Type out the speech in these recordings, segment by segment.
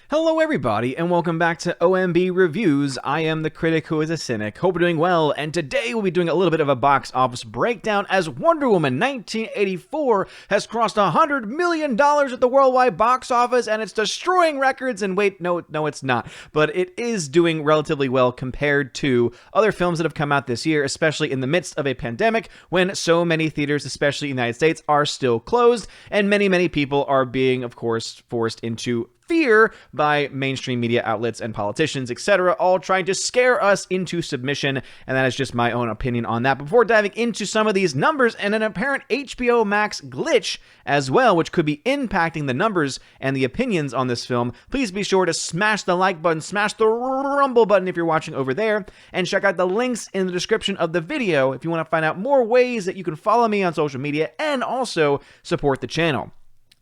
Hello everybody, and welcome back to OMB Reviews. I am the critic who is a cynic. Hope you're doing well, and today we'll be doing a little bit of a box office breakdown as Wonder Woman 1984 has crossed $100 million at the worldwide box office, and it's destroying records, and wait, no, it's not. But it is doing relatively well compared to other films that have come out this year, especially in the midst of a pandemic, when so many theaters, especially in the United States, are still closed, and many people are being, of course, forced into fear by mainstream media outlets and politicians, etc., all trying to scare us into submission, and that is just my own opinion on that. Before diving into some of these numbers and an apparent HBO Max glitch as well, which could be impacting the numbers and the opinions on this film, please be sure to smash the like button, smash the rumble button if you're watching over there, and check out the links in the description of the video if you want to find out more ways that you can follow me on social media and also support the channel.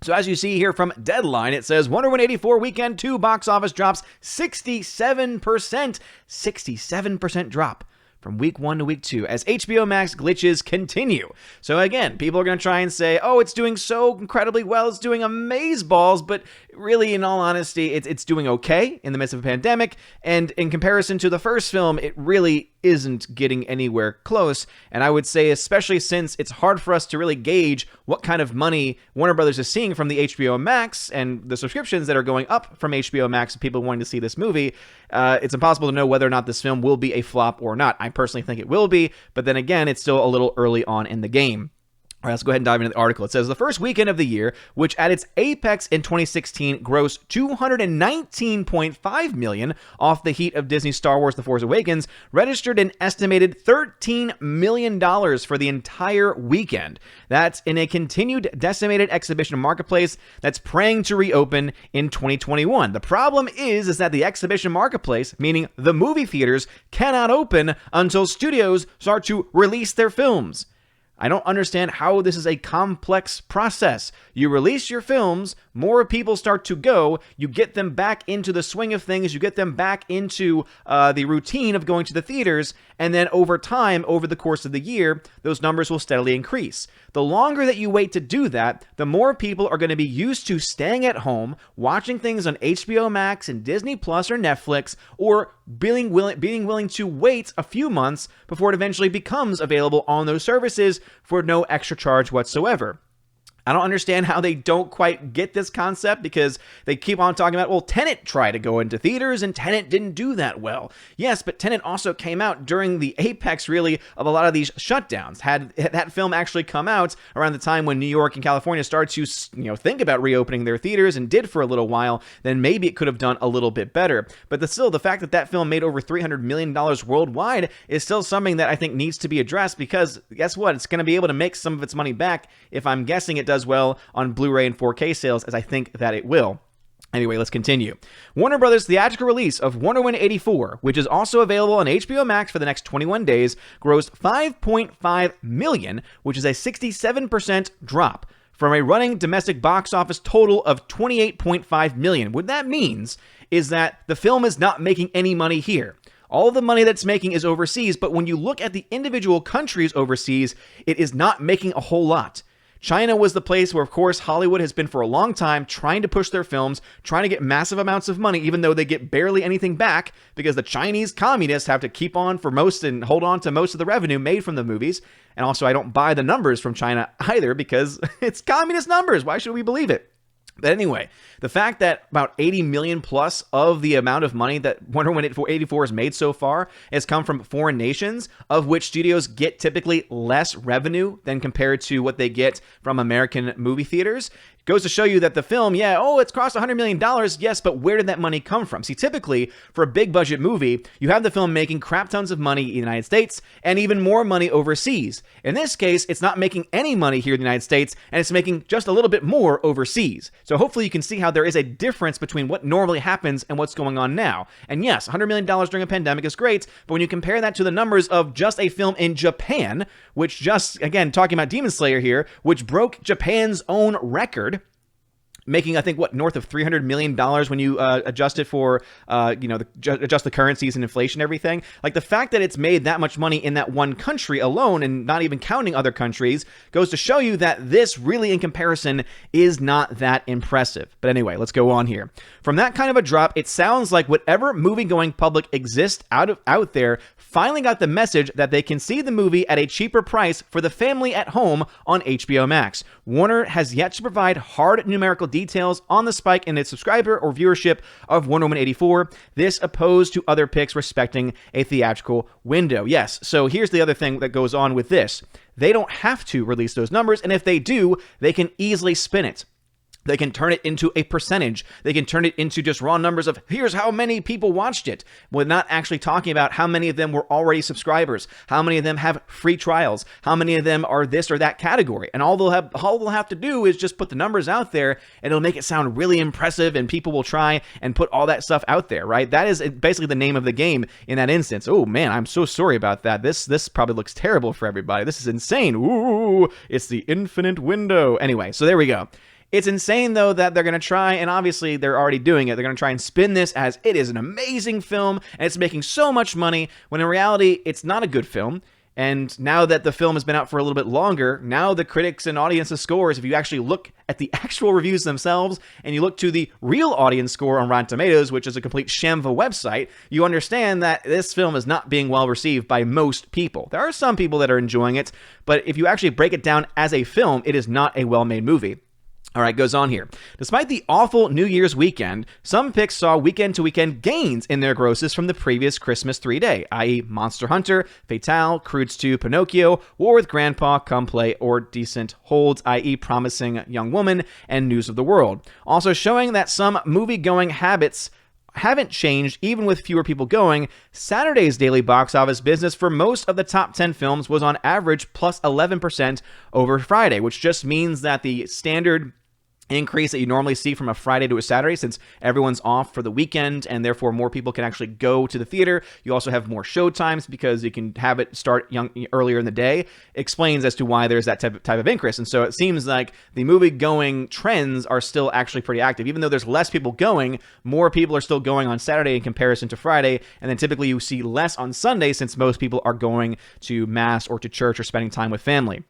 So as you see here from Deadline, it says Wonder Woman 84 Weekend 2 box office drops 67%. 67% drop from week 1 to week 2 as HBO Max glitches continue. So again, people are going to try and say, oh, it's doing so incredibly well, it's doing amazeballs, but really, in all honesty, it's doing okay in the midst of a pandemic, and in comparison to the first film, it really isn't getting anywhere close. And I would say, especially since it's hard for us to really gauge what kind of money Warner Brothers is seeing from the HBO Max and the subscriptions that are going up from HBO Max, people wanting to see this movie, it's impossible to know whether or not this film will be a flop or not. I personally think it will be, but then again, it's still a little early on in the game. All right, let's go ahead and dive into the article. It says the first weekend of the year, which at its apex in 2016 grossed $219.5 million off the heat of Disney's Star Wars The Force Awakens, registered an estimated $13 million for the entire weekend. That's in a continued decimated exhibition marketplace that's praying to reopen in 2021. The problem is that the exhibition marketplace, meaning the movie theaters, cannot open until studios start to release their films. I don't understand how this is a complex process. You release your films, more people start to go, you get them back into the swing of things, you get them back into the routine of going to the theaters, and then over time, over the course of the year, those numbers will steadily increase. The longer that you wait to do that, the more people are going to be used to staying at home, watching things on HBO Max and Disney Plus or Netflix, or being willing to wait a few months before it eventually becomes available on those services for no extra charge whatsoever. I don't understand how they don't quite get this concept, because they keep on talking about, well, Tenet tried to go into theaters and Tenet didn't do that well. Yes, but Tenet also came out during the apex, really, of a lot of these shutdowns. Had that film actually come out around the time when New York and California started to, think about reopening their theaters and did for a little while, then maybe it could have done a little bit better. But the fact that that film made over $300 million worldwide is still something that I think needs to be addressed, because guess what? It's going to be able to make some of its money back if I'm guessing it does well on Blu-ray and 4K sales, as I think that it will. Anyway, let's continue. Warner Brothers' theatrical release of Wonder Woman 84, which is also available on HBO Max for the next 21 days, grossed $5.5 million, which is a 67% drop from a running domestic box office total of $28.5 million. What that means is that the film is not making any money here. All the money that's making is overseas, but when you look at the individual countries overseas, it is not making a whole lot. China was the place where, of course, Hollywood has been for a long time trying to push their films, trying to get massive amounts of money, even though they get barely anything back, because the Chinese communists have to keep on for most and hold on to most of the revenue made from the movies. And also, I don't buy the numbers from China either, because it's communist numbers. Why should we believe it? But anyway, the fact that about 80 million plus of the amount of money that Wonder Woman 84 has made so far has come from foreign nations, of which studios get typically less revenue than compared to what they get from American movie theaters, goes to show you that the film, it's crossed $100 million, yes, but where did that money come from? See, typically, for a big budget movie, you have the film making crap tons of money in the United States and even more money overseas. In this case, it's not making any money here in the United States, and it's making just a little bit more overseas. So hopefully you can see how there is a difference between what normally happens and what's going on now. And yes, $100 million during a pandemic is great, but when you compare that to the numbers of just a film in Japan, which just, again, talking about Demon Slayer here, which broke Japan's own record, making, I think, north of $300 million when you adjust it for, adjust the currencies and inflation and everything. Like, the fact that it's made that much money in that one country alone and not even counting other countries goes to show you that this really, in comparison, is not that impressive. But anyway, let's go on here. From that kind of a drop, it sounds like whatever movie-going public exists out there finally got the message that they can see the movie at a cheaper price for the family at home on HBO Max. Warner has yet to provide hard numerical details on the spike in its subscriber or viewership of Wonder Woman 84, this opposed to other picks respecting a theatrical window. Yes, so here's the other thing that goes on with this. They don't have to release those numbers, and if they do, they can easily spin it. They can turn it into a percentage. They can turn it into just raw numbers of here's how many people watched it. We're not actually talking about how many of them were already subscribers, how many of them have free trials, how many of them are this or that category. And all they'll have to do is just put the numbers out there, and it'll make it sound really impressive, and people will try and put all that stuff out there, right? That is basically the name of the game in that instance. Oh man, I'm so sorry about that. This probably looks terrible for everybody. This is insane. Ooh, it's the infinite window. Anyway, so there we go. It's insane, though, that they're going to try, and obviously they're already doing it. They're going to try and spin this as it is an amazing film, and it's making so much money, when in reality, it's not a good film. And now that the film has been out for a little bit longer, now the critics and audience's scores, if you actually look at the actual reviews themselves, and you look to the real audience score on Rotten Tomatoes, which is a complete sham of a website, you understand that this film is not being well received by most people. There are some people that are enjoying it, but if you actually break it down as a film, it is not a well-made movie. All right, goes on here. Despite the awful New Year's weekend, some picks saw weekend-to-weekend gains in their grosses from the previous Christmas 3-day, i.e. Monster Hunter, Fatale, Croods 2, Pinocchio, War with Grandpa, Come Play, or Decent Holds, i.e. Promising Young Woman, and News of the World. Also showing that some movie-going habits haven't changed even with fewer people going. Saturday's daily box office business for most of the top 10 films was on average plus 11% over Friday, which just means that the standard increase that you normally see from a Friday to a Saturday, since everyone's off for the weekend and therefore more people can actually go to the theater. You also have more show times because you can have it start earlier in the day, explains as to why there's that type of increase. And so it seems like the movie going trends are still actually pretty active. Even though there's less people going, more people are still going on Saturday in comparison to Friday, and then typically you see less on Sunday since most people are going to mass or to church or spending time with family.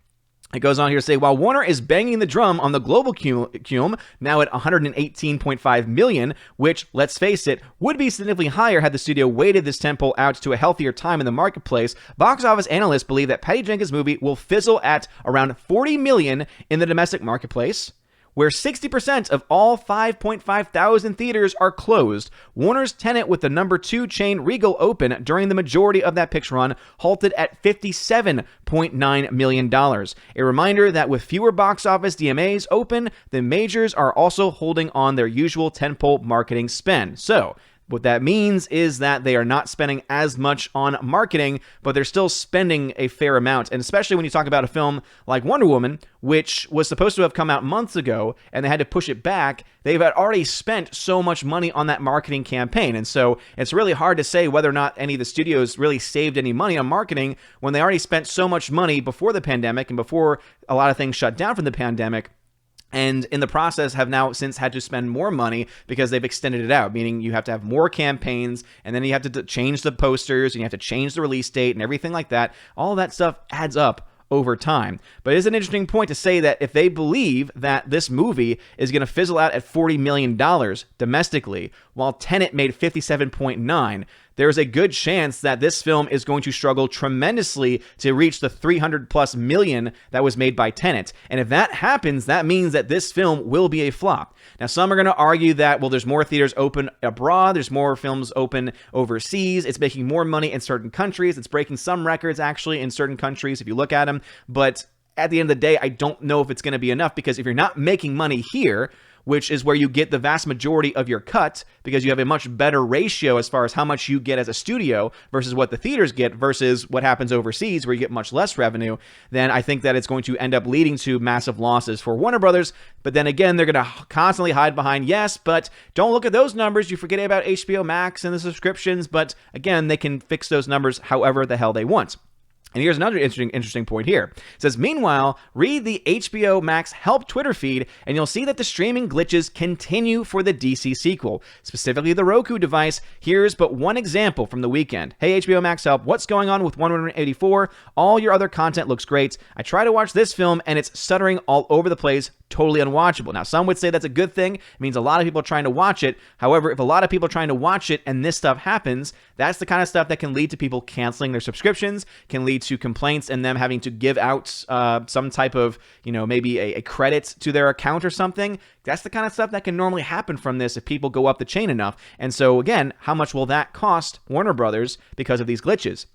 It goes on here to say, while Warner is banging the drum on the global cum, now at 118.5 million, which, let's face it, would be significantly higher had the studio waited this tentpole out to a healthier time in the marketplace, box office analysts believe that Patty Jenkins' movie will fizzle at around 40 million in the domestic marketplace, where 60% of all 5.5 thousand theaters are closed. Warner's Tenet, with the number 2 chain Regal open during the majority of that picture run, halted at $57.9 million. A reminder that with fewer box office DMAs open, the majors are also holding on their usual tentpole marketing spend. So, what that means is that they are not spending as much on marketing, but they're still spending a fair amount. And especially when you talk about a film like Wonder Woman, which was supposed to have come out months ago, and they had to push it back, they've already spent so much money on that marketing campaign. And so it's really hard to say whether or not any of the studios really saved any money on marketing when they already spent so much money before the pandemic and before a lot of things shut down from the pandemic. And in the process have now since had to spend more money because they've extended it out, meaning you have to have more campaigns, and then you have to change the posters, and you have to change the release date and everything like that. All that stuff adds up over time. But it's an interesting point to say that if they believe that this movie is going to fizzle out at $40 million domestically, while Tenet made 57.9, there's a good chance that this film is going to struggle tremendously to reach the 300 plus million that was made by Tenet. And if that happens, that means that this film will be a flop. Now, some are going to argue that, well, there's more theaters open abroad, there's more films open overseas, it's making more money in certain countries, it's breaking some records actually in certain countries if you look at them. But at the end of the day, I don't know if it's going to be enough, because if you're not making money here, which is where you get the vast majority of your cut, because you have a much better ratio as far as how much you get as a studio versus what the theaters get versus what happens overseas where you get much less revenue, then I think that it's going to end up leading to massive losses for Warner Brothers. But then again, they're going to constantly hide behind, yes, but don't look at those numbers. You forget about HBO Max and the subscriptions. But again, they can fix those numbers however the hell they want. And here's another interesting point here. It says, meanwhile, read the HBO Max help Twitter feed, and you'll see that the streaming glitches continue for the DC sequel, specifically the Roku device. Here's but one example from the weekend. Hey, HBO Max help, what's going on with Wonder Woman 84? All your other content looks great. I try to watch this film, and it's stuttering all over the place. Totally unwatchable. Now, some would say that's a good thing. It means a lot of people are trying to watch it. However, if a lot of people are trying to watch it and this stuff happens, that's the kind of stuff that can lead to people canceling their subscriptions, can lead to complaints and them having to give out some type of, maybe a credit to their account or something. That's the kind of stuff that can normally happen from this if people go up the chain enough. And so, again, how much will that cost Warner Brothers because of these glitches?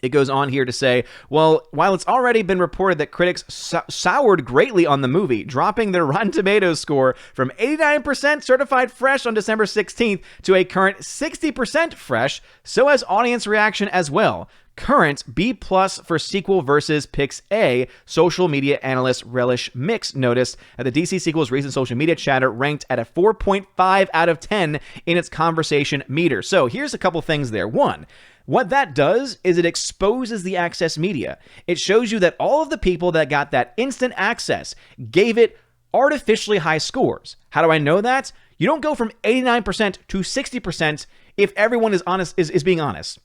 It goes on here to say, well, while it's already been reported that critics soured greatly on the movie, dropping their Rotten Tomatoes score from 89% certified fresh on December 16th to a current 60% fresh, so has audience reaction as well. Current B+ for sequel versus Pix A, social media analyst Relish Mix noticed that the DC sequel's recent social media chatter ranked at a 4.5 out of 10 in its conversation meter. So here's a couple things there. One, what that does is it exposes the access media. It shows you that all of the people that got that instant access gave it artificially high scores. How do I know that? You don't go from 89% to 60% if everyone is honest, is being honest.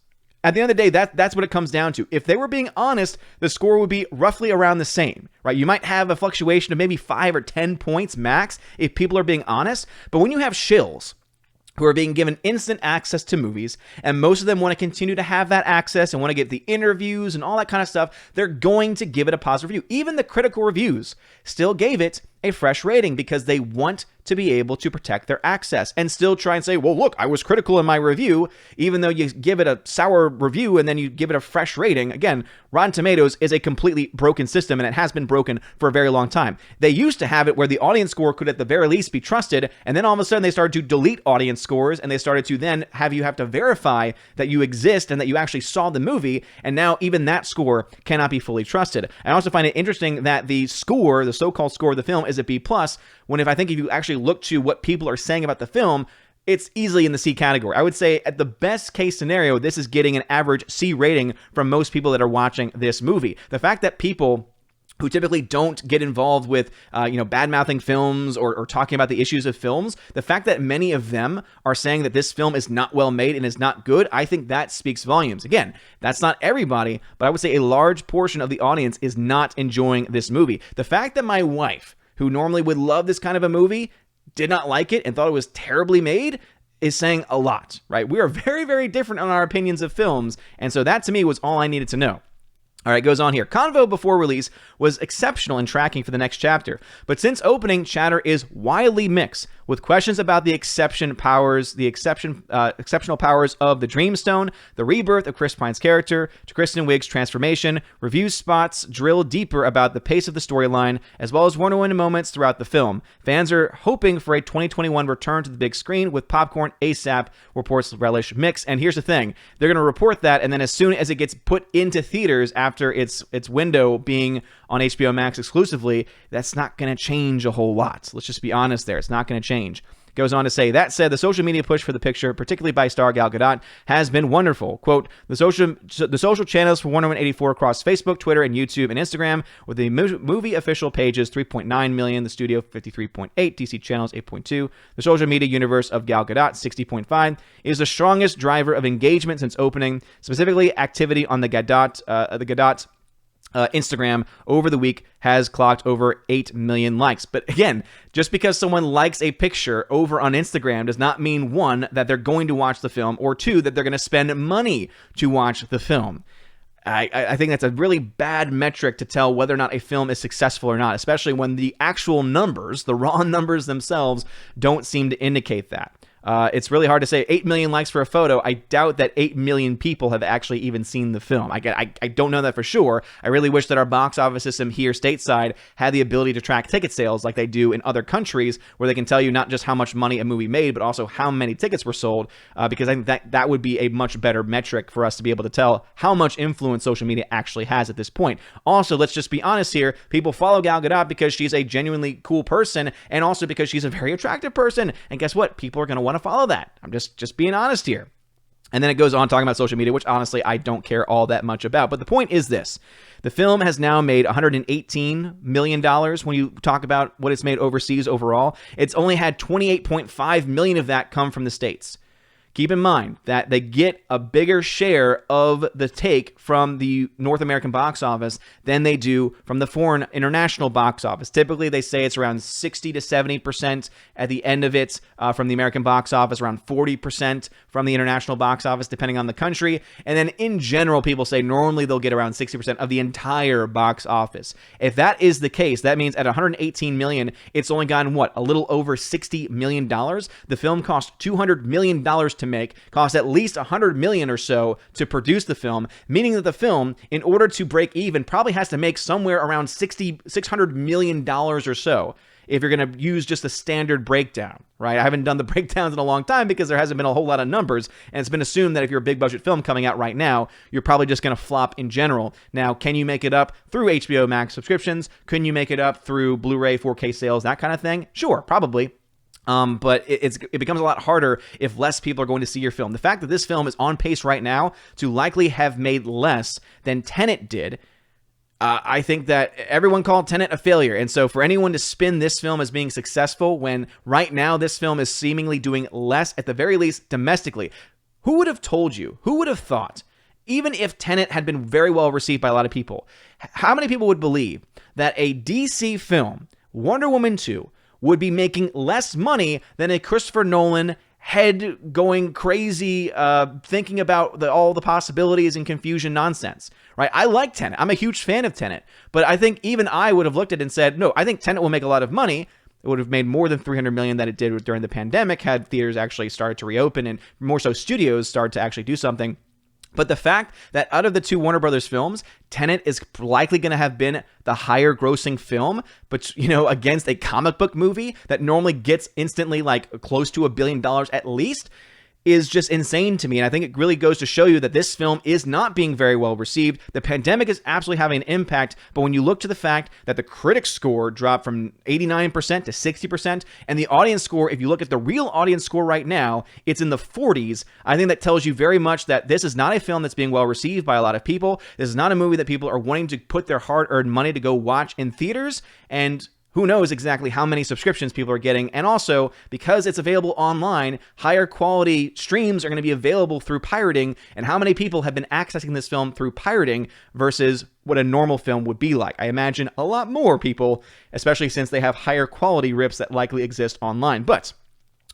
At the end of the day, that's what it comes down to. If they were being honest, the score would be roughly around the same, right? You might have a fluctuation of maybe 5 or 10 points max if people are being honest. But when you have shills who are being given instant access to movies, and most of them want to continue to have that access and want to get the interviews and all that kind of stuff, they're going to give it a positive review. Even the critical reviews still gave it a fresh rating because they want to be able to protect their access and still try and say, well, look, I was critical in my review, even though you give it a sour review and then you give it a fresh rating. Again, Rotten Tomatoes is a completely broken system, and it has been broken for a very long time. They used to have it where the audience score could at the very least be trusted, and then all of a sudden they started to delete audience scores, and they started to then have you have to verify that you exist and that you actually saw the movie, and now even that score cannot be fully trusted. I also find it interesting that the score, the so-called score of the film, is a B+, when if you actually look to what people are saying about the film, it's easily in the C category. I would say at the best case scenario, this is getting an average C rating from most people that are watching this movie. The fact that people who typically don't get involved with, bad-mouthing films or talking about the issues of films, the fact that many of them are saying that this film is not well made and is not good, I think that speaks volumes. Again, that's not everybody, but I would say a large portion of the audience is not enjoying this movie. The fact that my wife, who normally would love this kind of a movie, did not like it and thought it was terribly made is saying a lot, right? We are very, very different on our opinions of films, and so that to me was all I needed to know. All right, goes on here. Convo before release was exceptional in tracking for the next chapter, but since opening, chatter is wildly mixed, with questions about the exceptional powers of the Dreamstone, the rebirth of Chris Pine's character, to Kristen Wiig's transformation. Review spots drill deeper about the pace of the storyline, as well as Wonder Woman moments throughout the film. Fans are hoping for a 2021 return to the big screen with popcorn ASAP, reports Relish Mix. And here's the thing. They're going to report that, and then as soon as it gets put into theaters after its window being on HBO Max exclusively, that's not going to change a whole lot. Let's just be honest there. It's not going to change. Goes on to say, that said, the social media push for the picture, particularly by star Gal Gadot, has been wonderful. Quote, the social channels for Wonder Woman 84 across Facebook, Twitter, and YouTube and Instagram, with the movie official pages 3.9 million, the studio 53.8, DC channels 8.2, the social media universe of Gal Gadot 60.5, is the strongest driver of engagement since opening, specifically activity on the Gadot Instagram over the week has clocked over 8 million likes. But again, just because someone likes a picture over on Instagram does not mean, one, that they're going to watch the film, or two, that they're going to spend money to watch the film. I think that's a really bad metric to tell whether or not a film is successful or not, especially when the actual numbers, the raw numbers themselves, don't seem to indicate that. It's really hard to say 8 million likes for a photo. I doubt that 8 million people have actually even seen the film. I don't know that for sure. I really wish that our box office system here stateside had the ability to track ticket sales like they do in other countries, where they can tell you not just how much money a movie made, but also how many tickets were sold, because I think that would be a much better metric for us to be able to tell how much influence social media actually has at this point. Also, let's just be honest here. People follow Gal Gadot because she's a genuinely cool person, and also because she's a very attractive person. And guess what? People are going to want to follow that. I'm just being honest here. And then it goes on talking about social media, which honestly I don't care all that much about. But the point is this. The film has now made $118 million when you talk about what it's made overseas overall. It's only had $28.5 million of that come from the States. Keep in mind that they get a bigger share of the take from the North American box office than they do from the foreign international box office. Typically, they say it's around 60 to 70% at the end of it from the American box office, around 40% from the international box office, depending on the country. And then in general, people say normally they'll get around 60% of the entire box office. If that is the case, that means at $118 million, it's only gotten, a little over $60 million? The film cost $200 million to make, cost at least $100 million or so to produce the film, meaning that the film, in order to break even, probably has to make somewhere around $600 million or so if you're going to use just a standard breakdown, right? I haven't done the breakdowns in a long time because there hasn't been a whole lot of numbers, and it's been assumed that if you're a big budget film coming out right now, you're probably just going to flop in general. Now, can you make it up through HBO Max subscriptions? Can you make it up through Blu-ray, 4K sales, that kind of thing? Sure, probably. But it becomes a lot harder if less people are going to see your film. The fact that this film is on pace right now to likely have made less than Tenet did, I think that everyone called Tenet a failure. And so for anyone to spin this film as being successful when right now this film is seemingly doing less, at the very least domestically, who would have told you? Who would have thought? Even if Tenet had been very well received by a lot of people, how many people would believe that a DC film, Wonder Woman 2, would be making less money than a Christopher Nolan head going crazy, thinking about all the possibilities and confusion nonsense, right? I like Tenet. I'm a huge fan of Tenet. But I think even I would have looked at it and said, no, I think Tenet will make a lot of money. It would have made more than $300 million that it did during the pandemic had theaters actually started to reopen and more so studios started to actually do something. But the fact that out of the two Warner Brothers films, Tenet is likely going to have been the higher grossing film, but, against a comic book movie that normally gets instantly close to $1 billion at least, is just insane to me. And I think it really goes to show you that this film is not being very well received. The pandemic is absolutely having an impact, but when you look to the fact that the critic score dropped from 89% to 60%, and the audience score, if you look at the real audience score right now, it's in the 40s, I think that tells you very much that this is not a film that's being well received by a lot of people. This is not a movie that people are wanting to put their hard-earned money to go watch in theaters, and who knows exactly how many subscriptions people are getting. And also, because it's available online, higher quality streams are going to be available through pirating. And how many people have been accessing this film through pirating versus what a normal film would be like? I imagine a lot more people, especially since they have higher quality rips that likely exist online. But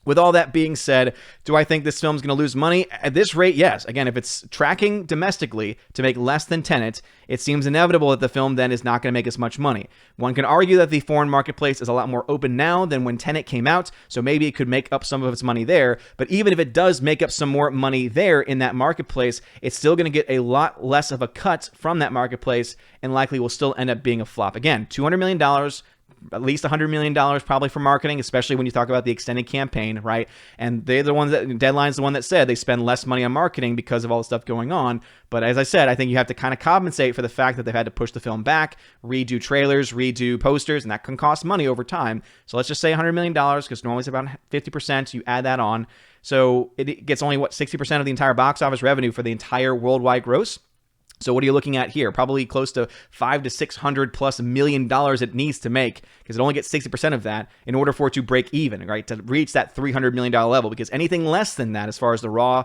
with all that being said, do I think this film's going to lose money? At this rate, yes. Again, if it's tracking domestically to make less than Tenet, it seems inevitable that the film then is not going to make as much money. One can argue that the foreign marketplace is a lot more open now than when Tenet came out, so maybe it could make up some of its money there. But even if it does make up some more money there in that marketplace, it's still going to get a lot less of a cut from that marketplace and likely will still end up being a flop. Again, $200 million, at least $100 million probably for marketing, especially when you talk about the extended campaign, right? And they're the ones that, Deadline's the one that said they spend less money on marketing because of all the stuff going on. But as I said, I think you have to kind of compensate for the fact that they've had to push the film back, redo trailers, redo posters, and that can cost money over time. So let's just say $100 million, because normally it's about 50%. You add that on. So it gets only, 60% of the entire box office revenue for the entire worldwide gross. So what are you looking at here? Probably close to $500 to $600+ million it needs to make, because it only gets 60% of that in order for it to break even, right? To reach that $300 million level, because anything less than that, as far as the raw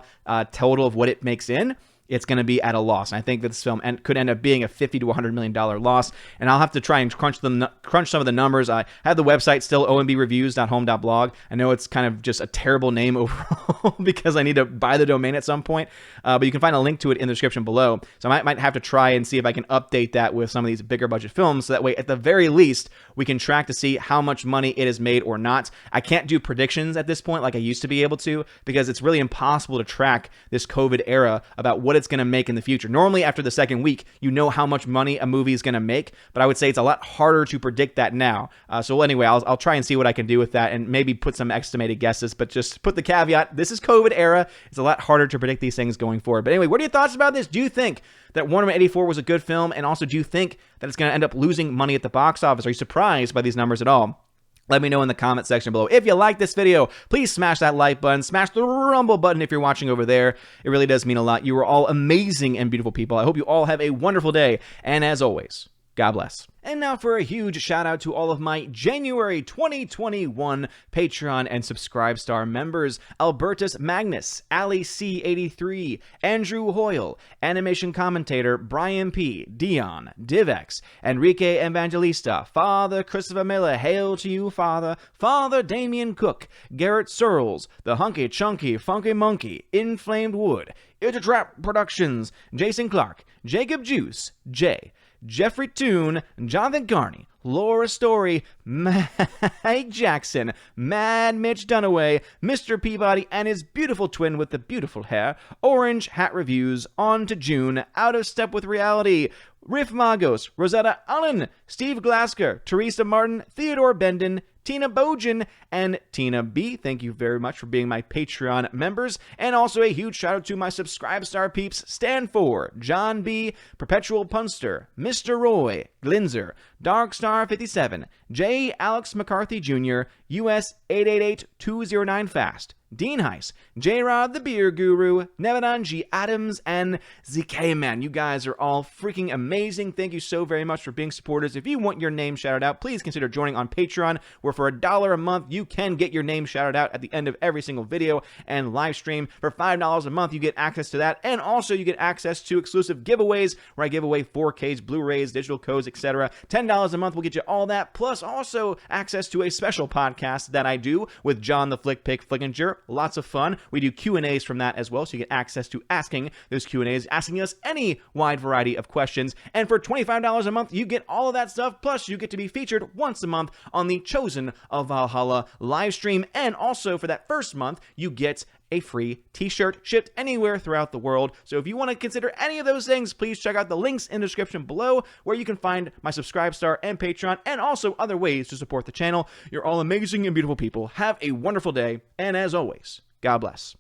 total of what it makes in, it's going to be at a loss. And I think that this film could end up being a $50 to $100 million loss. And I'll have to try and crunch some of the numbers. I have the website still, ombReviews.home.blog. I know it's kind of just a terrible name overall because I need to buy the domain at some point. But you can find a link to it in the description below. So I might have to try and see if I can update that with some of these bigger budget films. So that way, at the very least, we can track to see how much money it has made or not. I can't do predictions at this point like I used to be able to, because it's really impossible to track this COVID era about what it's going to make in the future. Normally, after the second week, you know how much money a movie is going to make, but I would say it's a lot harder to predict that now. So anyway, I'll try and see what I can do with that and maybe put some estimated guesses, but just put the caveat, this is COVID era. It's a lot harder to predict these things going forward. But anyway, what are your thoughts about this? Do you think that Wonder Woman 84 was a good film? And also, do you think that it's going to end up losing money at the box office? Are you surprised by these numbers at all? Let me know in the comment section below. If you like this video, please smash that like button, smash the rumble button if you're watching over there. It really does mean a lot. You are all amazing and beautiful people. I hope you all have a wonderful day. And as always, God bless. And now for a huge shout out to all of my January 2021 Patreon and Subscribe members: Albertus Magnus, Ali C83, Andrew Hoyle, animation commentator Brian P, Dion, Divex, Enrique Evangelista, Father Christopher Miller, hail to you, Father, Father Damian Cook, Garrett Searles, The Hunky Chunky Funky Monkey, Inflamed Wood, It's a Trap Productions, Jason Clark, Jacob Juice, Jay, Jeffrey Toone, Jonathan Carney, Laura Story, Mike Jackson, Mad Mitch Dunaway, Mr. Peabody and his beautiful twin with the beautiful hair, Orange Hat Reviews, On to June, Out of Step with Reality, Riff Magos, Rosetta Allen, Steve Glasker, Teresa Martin, Theodore Bendon, Tina Bojan, and Tina B. Thank you very much for being my Patreon members. And also a huge shout out to my Subscribe Star peeps: Stan 4, John B, Perpetual Punster, Mr. Roy, Glinzer, Darkstar 57, J. Alex McCarthy Jr., US 888209 Fast, Dean Heiss, J-Rod the Beer Guru, Nevadan G. Adams, and ZK Man. You guys are all freaking amazing. Thank you so very much for being supporters. If you want your name shouted out, please consider joining on Patreon, where for $1 a month, you can get your name shouted out at the end of every single video and live stream. For $5 a month, you get access to that, and also you get access to exclusive giveaways, where I give away 4Ks, Blu-rays, digital codes, etc. $10 a month will get you all that, plus also access to a special podcast that I do with John the Flick Pick Flickinger. Lots of fun. We do Q&As from that as well, so you get access to asking those Q&As, asking us any wide variety of questions. And for $25 a month, you get all of that stuff, plus you get to be featured once a month on the Chosen of Valhalla live stream. And also for that first month, you get a free t-shirt shipped anywhere throughout the world. So if you want to consider any of those things, please check out the links in the description below, where you can find my Subscribe Star and Patreon, and also other ways to support the channel. You're all amazing and beautiful people. Have a wonderful day, and as always, God bless.